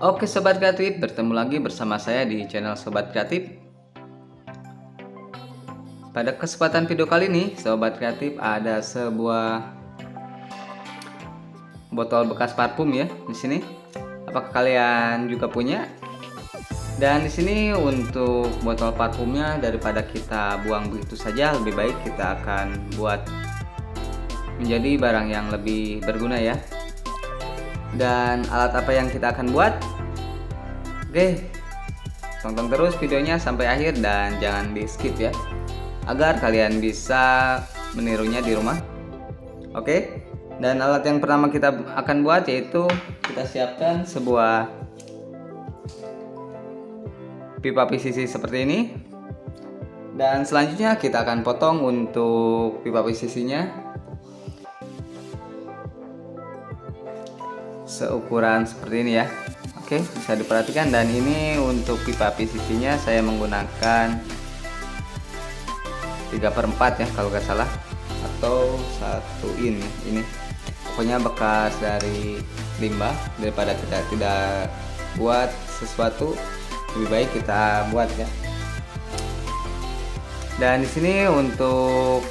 Oke Sobat Kreatif, bertemu lagi bersama saya di channel Sobat Kreatif. Pada kesempatan video kali ini, Sobat Kreatif, ada sebuah botol bekas parfum ya di sini. Apakah kalian juga punya? Dan di sini untuk botol parfumnya, daripada kita buang begitu saja, lebih baik kita akan buat menjadi barang yang lebih berguna ya. Dan alat apa yang kita akan buat? Oke, tonton terus videonya sampai akhir dan jangan di skip ya, agar kalian bisa menirunya di rumah. Oke, dan alat yang pertama kita akan buat yaitu kita siapkan sebuah pipa PVC seperti ini. Dan selanjutnya kita akan potong untuk pipa PVC-nya seukuran seperti ini ya. Oke, bisa diperhatikan, dan ini untuk pipa PVC-nya saya menggunakan 3/4 ya kalau nggak salah, atau 1 in ini. Pokoknya bekas dari limbah, daripada kita tidak buat sesuatu, lebih baik kita buat ya. Dan di sini untuk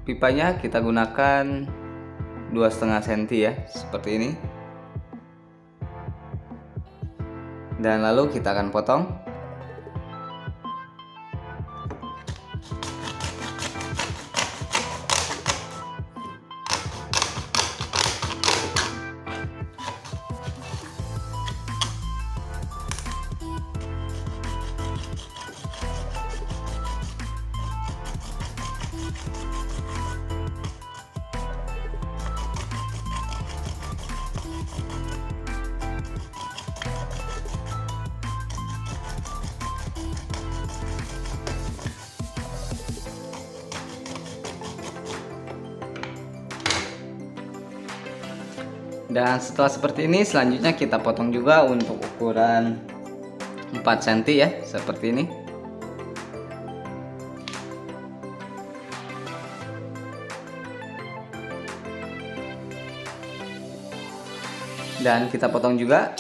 pipanya kita gunakan 2,5 cm ya, seperti ini. Dan lalu kita akan potong. Dan setelah seperti ini, selanjutnya kita potong juga untuk ukuran 4 cm ya, seperti ini. Dan kita potong juga.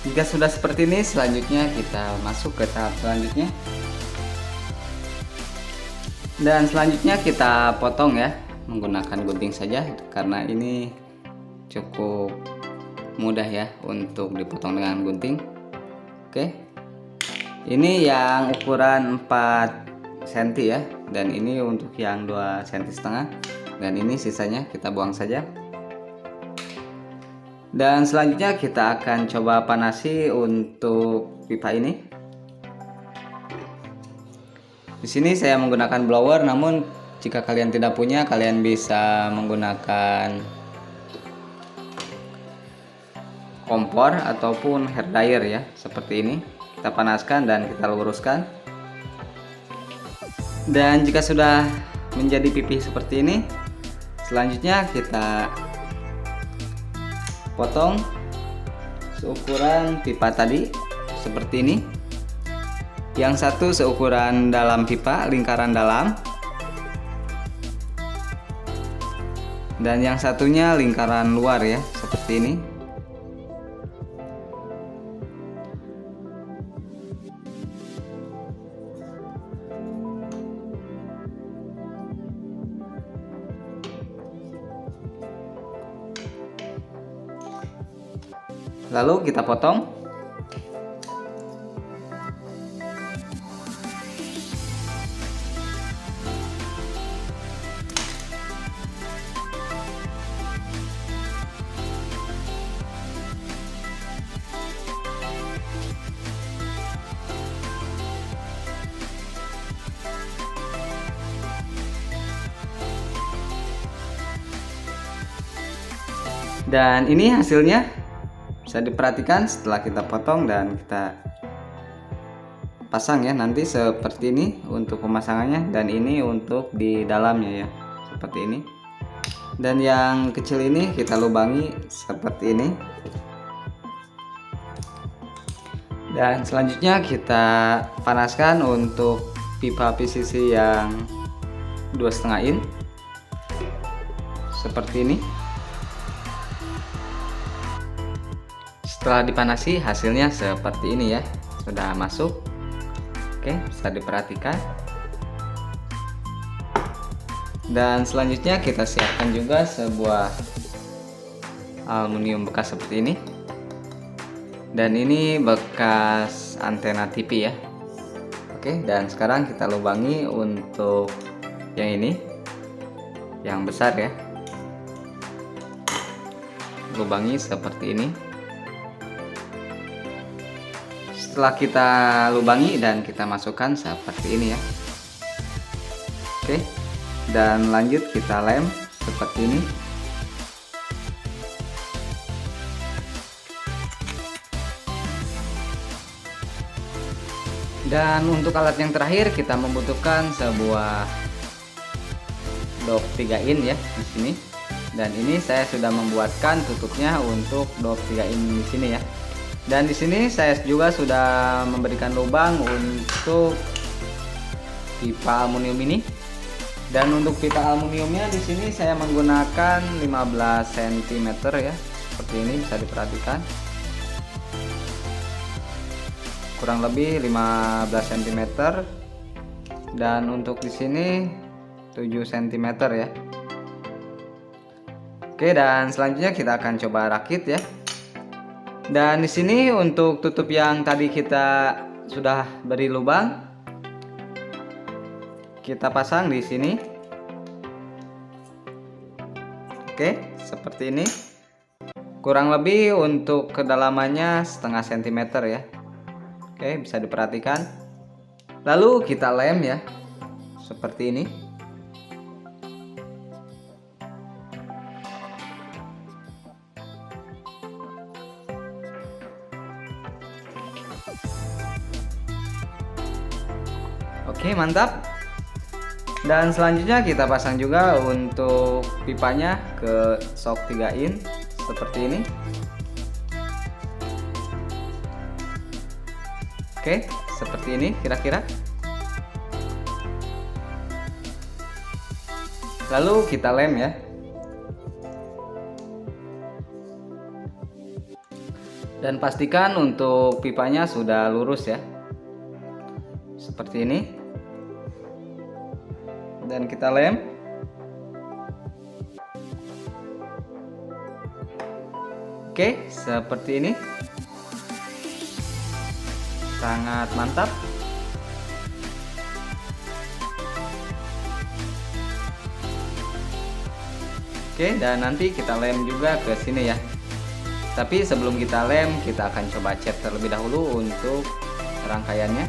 Jika sudah seperti ini, selanjutnya kita masuk ke tahap selanjutnya. Dan selanjutnya kita potong ya, menggunakan gunting saja, karena ini cukup mudah ya untuk dipotong dengan gunting. Oke, ini yang ukuran 4 cm ya, dan ini untuk yang 2,5 cm, dan ini sisanya kita buang saja. Dan selanjutnya kita akan coba panasi untuk pipa ini. Di sini saya menggunakan blower, namun jika kalian tidak punya, kalian bisa menggunakan kompor ataupun hair dryer ya, seperti ini. Kita panaskan dan kita luruskan. Dan jika sudah menjadi pipih seperti ini, selanjutnya kita potong seukuran pipa tadi seperti ini. Yang satu seukuran dalam pipa, lingkaran dalam, dan yang satunya lingkaran luar ya, seperti ini. Lalu kita potong. Dan ini hasilnya bisa diperhatikan setelah kita potong dan kita pasang ya, nanti seperti ini untuk pemasangannya, dan ini untuk di dalamnya ya, seperti ini. Dan yang kecil ini kita lubangi seperti ini. Dan selanjutnya kita panaskan untuk pipa PCC yang 2,5 in seperti ini. Setelah dipanasi hasilnya seperti ini ya, sudah masuk. Oke, bisa diperhatikan. Dan selanjutnya kita siapkan juga sebuah aluminium bekas seperti ini. Dan ini bekas antena TV ya. Oke, dan sekarang kita lubangi untuk yang ini, yang besar ya. Lubangi seperti ini. Setelah kita lubangi dan kita masukkan seperti ini ya. Oke, dan lanjut kita lem seperti ini. Dan untuk alat yang terakhir kita membutuhkan sebuah dop 3 in ya di sini. Dan ini saya sudah membuatkan tutupnya untuk dop 3 in di sini ya. Dan di sini saya juga sudah memberikan lubang untuk pipa aluminium ini. Dan untuk pipa aluminiumnya di sini saya menggunakan 15 cm ya. Seperti ini bisa diperhatikan. Kurang lebih 15 cm. Dan untuk di sini 7 cm ya. Oke, dan selanjutnya kita akan coba rakit ya. Dan di sini untuk tutup yang tadi kita sudah beri lubang, kita pasang di sini. Oke, seperti ini. Kurang lebih untuk kedalamannya setengah sentimeter ya. Oke, bisa diperhatikan. Lalu kita lem ya, seperti ini. Oke, mantap. Dan selanjutnya kita pasang juga untuk pipanya ke shock 3 in seperti ini. Oke, seperti ini kira-kira. Lalu kita lem ya. Dan pastikan untuk pipanya sudah lurus ya. Seperti ini. Dan kita lem. Oke, seperti ini. Sangat mantap. Oke, dan nanti kita lem juga ke sini ya. Tapi sebelum kita lem, kita akan coba cat terlebih dahulu untuk rangkaiannya.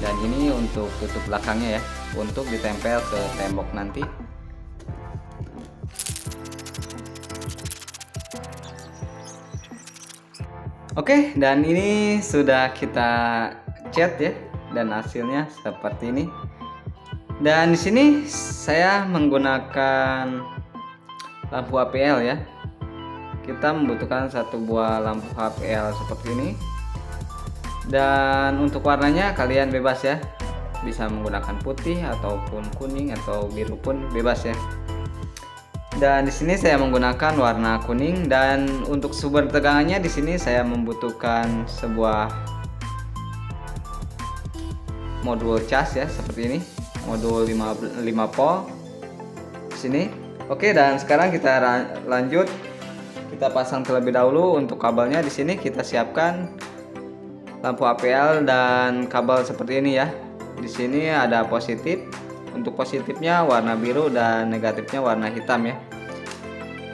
Dan ini untuk tutup belakangnya ya, untuk ditempel ke tembok nanti. Oke, dan ini sudah kita cat ya, dan hasilnya seperti ini. Dan di sini saya menggunakan lampu HPL ya. Kita membutuhkan satu buah lampu HPL seperti ini. Dan untuk warnanya kalian bebas ya, bisa menggunakan putih ataupun kuning atau biru pun bebas ya. Dan di sini saya menggunakan warna kuning, dan untuk sumber tegangannya di sini saya membutuhkan sebuah modul cas ya, seperti ini, modul 5 volt di sini. Oke, dan sekarang kita lanjut, kita pasang terlebih dahulu untuk kabelnya. Di sini kita siapkan lampu HPL dan kabel seperti ini ya. Di sini ada positif. Untuk positifnya warna biru dan negatifnya warna hitam ya.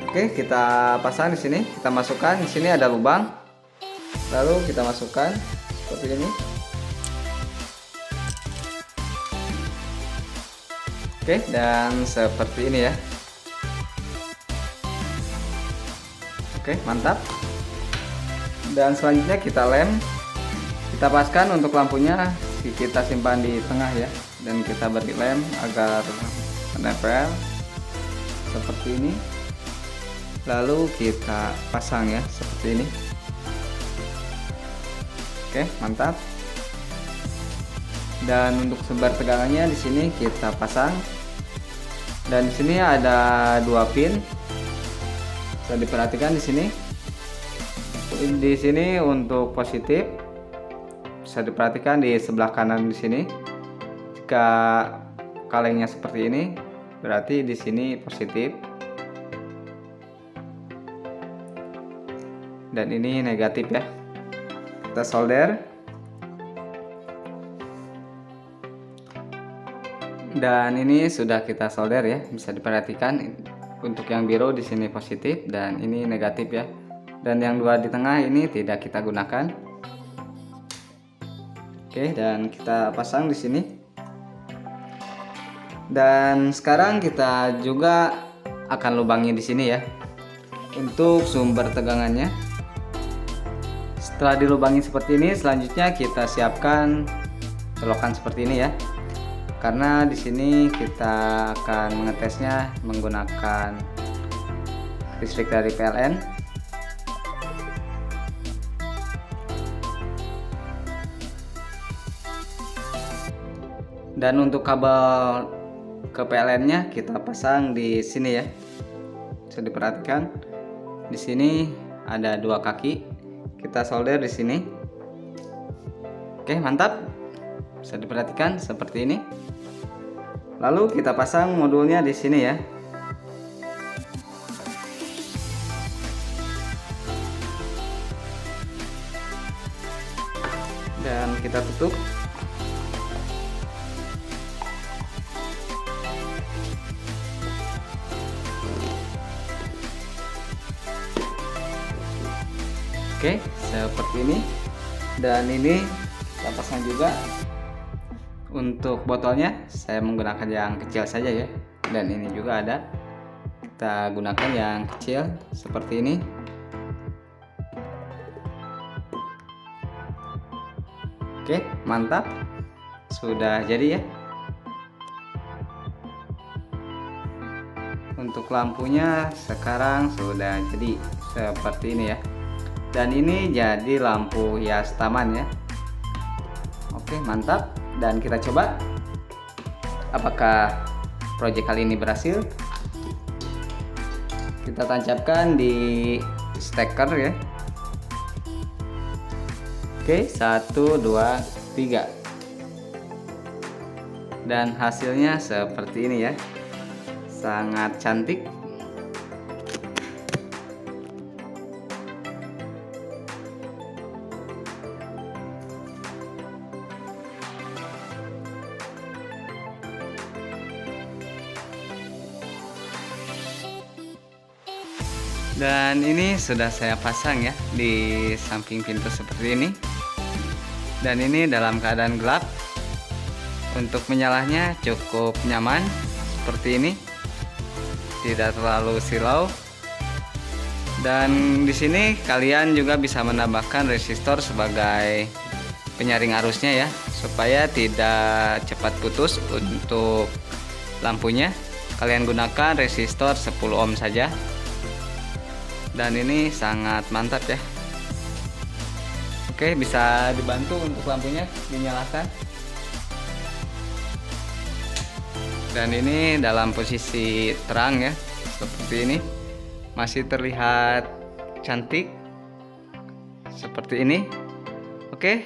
Oke, kita pasang di sini. Kita masukkan di sini ada lubang. Lalu kita masukkan seperti ini. Oke, dan seperti ini ya. Oke, mantap. Dan selanjutnya kita lem. Kita paskan untuk lampunya, kita simpan di tengah ya, dan kita beri lem agar menempel seperti ini. Lalu kita pasang ya, seperti ini. Oke, mantap. Dan untuk sumber tegangannya di sini kita pasang. Dan di sini ada 2 pin. Bisa diperhatikan di sini. Di sini untuk positif. Bisa diperhatikan di sebelah kanan di sini. Jika kalengnya seperti ini, berarti di sini positif. Dan ini negatif ya. Kita solder. Dan ini sudah kita solder ya, bisa diperhatikan untuk yang biru di sini positif dan ini negatif ya. Dan yang 2 di tengah ini tidak kita gunakan. Oke, dan kita pasang di sini. Dan sekarang kita juga akan lubangi di sini ya. Untuk sumber tegangannya. Setelah dilubangi seperti ini, selanjutnya kita siapkan colokan seperti ini ya. Karena di sini kita akan mengetesnya menggunakan listrik dari PLN. Dan untuk kabel ke PLN-nya kita pasang di sini ya. Bisa diperhatikan. Di sini ada 2 kaki. Kita solder di sini. Oke, mantap. Bisa diperhatikan seperti ini. Lalu kita pasang modulnya di sini ya. Dan kita tutup. Oke, seperti ini. Dan ini kita pasang juga. Untuk botolnya saya menggunakan yang kecil saja ya. Dan ini juga ada. Kita gunakan yang kecil seperti ini. Oke, mantap. Sudah jadi ya. Untuk lampunya sekarang sudah jadi seperti ini ya. Dan ini jadi lampu hias taman ya. Oke, mantap. Dan kita coba apakah proyek kali ini berhasil. Kita tancapkan di steker ya. Oke, 1, 2, 3. Dan hasilnya seperti ini ya. Sangat cantik. Dan ini sudah saya pasang ya di samping pintu seperti ini. Dan ini dalam keadaan gelap. Untuk menyalanya cukup nyaman seperti ini. Tidak terlalu silau. Dan di sini kalian juga bisa menambahkan resistor sebagai penyaring arusnya ya, supaya tidak cepat putus. Untuk lampunya kalian gunakan resistor 10 ohm saja. Dan ini sangat mantap ya. Oke, bisa dibantu untuk lampunya dinyalakan. Dan ini dalam posisi terang ya, seperti ini. Masih terlihat cantik seperti ini. Oke,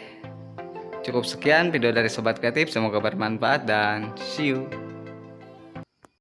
cukup sekian video dari Sobat Kreatif. Semoga bermanfaat dan see you.